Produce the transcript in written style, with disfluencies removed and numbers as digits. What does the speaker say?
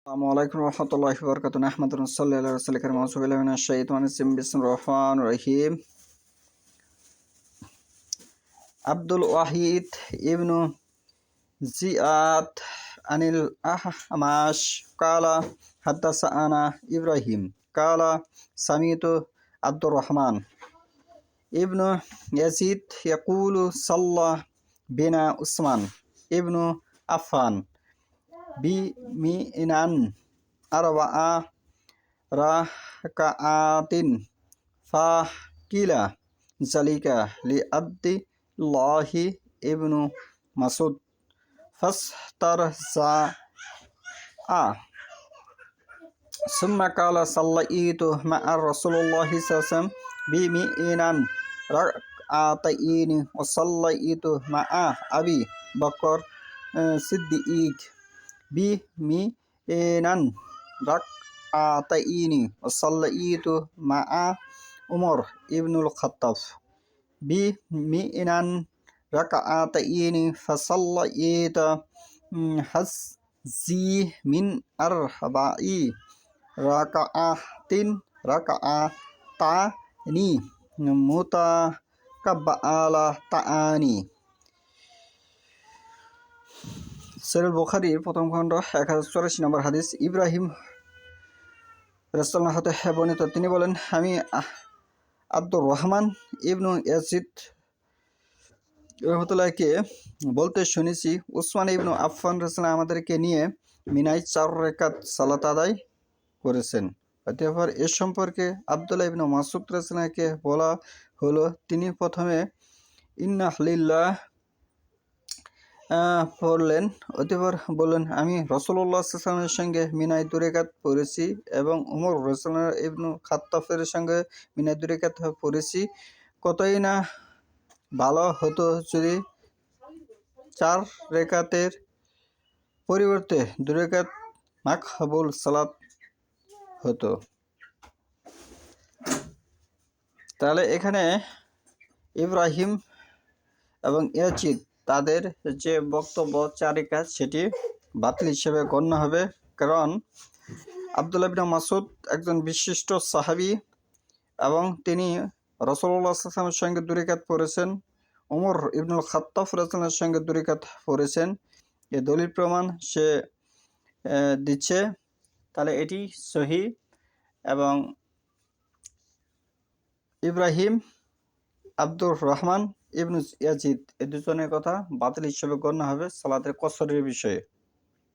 আসসালামু আলাইকুম রহমতুল্লাহি ওয়া বারাকাতুহু নাহমাদুহু ওয়া সাল্লি আলা রাসূলিল কারীম আউযু বিল্লাহি মিনাশ শাইতানির রাজিম বিসমিল্লাহির রহমানির রহিম আব্দুল ওয়াহিদ ইবনু জিয়াদ আনিল আহমাশ কালা হাদাসানা ইব্রাহিম কালা সামিতু আব্দুর রহমান ইবনু ইয়াজিদ ইয়াকুলু সাল্লা বিনা উসমান ইবনু আফফান বিমিনান আরবাআ রাকাআতিন ফাকিলা জালিকা লিআবদিল্লাহি ইবনু মাসুদ ফাস্তারজাআ সুম্মা কালা সাল্লাইতু মা'a রাসূলুল্লাহি সাল্লাল্লাহু বিমিনান রাকাআতাইনি ওয়া সাল্লাইতু মা'a আবি বকর সিদ্দিক বিমিনান রাকাতাইনি ওয়া সাল্লাইতু মা'a উমর ইবনুল খাত্তাব বিমিনান রাকাতাইনি ফাসাল্লাইতু হাজি মিন আরবা'i রাকাতানি মুতাকাব্বালাতানি। সহিহ বুখারীর প্রথম খণ্ড 1084 নম্বর হাদিস। ইব্রাহিম রাসূলুল্লাহ হতে বর্ণিত, তিনি বলেন, আমি আব্দুর রহমান ইবনু ইয়াজিদ রহমতুল্লাহকে বলতে শুনেছি, উসমান ইবনু আফফান রাদিয়াল্লাহু আমাদেরকে নিয়ে মিনায় 4 রাকাত সালাত আদায় করেছেন। অতঃপর এ সম্পর্কে আব্দুল্লাহ ইবনু মাসউদ রাদিয়াল্লাহুকে বলা হলো, তিনি প্রথমে ইন্না লিল্লাহ পড়লেন। অতঃপর বললেন, আমি রাসূলুল্লাহ সাল্লাল্লাহু আলাইহি ওয়াসাল্লামের সঙ্গে মিনায় 2 রাকাত পড়েছি এবং উমর রাদিয়াল্লাহু ইবনু খাত্তাবের সঙ্গে মিনায় 2 রাকাত পড়েছি। কতই না ভালো হতো যদি 4 রাকাতের পরিবর্তে 2 রাকাত মাকবুল সালাত হতো। তাহলে এখানে ইব্রাহিম এবং ইয়াজিদ তাদের যে বক্তব্য 4 রাকাত সেটি বাতিল হিসেবে গণ্য হবে, কারণ আব্দুল্লাহ ইবনে মাসউদ একজন বিশিষ্ট সাহাবী এবং তিনি রাসূলুল্লাহ সাল্লাল্লাহু আলাইহি ওয়াসাল্লামের সঙ্গে 2 রাকাত পড়েছেন। উমর ইবনুল খাত্তাব রাদিয়াল্লাহু সঙ্গে 2 রাকাত পড়েছেন। এ দলিল প্রমাণ সে দিচ্ছে, তাহলে এটি সহিহ। এবং ইব্রাহিম আব্দুর রহমান ইবনু ইয়াজিদ এই দুজনের কথা বাতিল হিসেবে গণ্য হবে সালাতের কসরের বিষয়ে।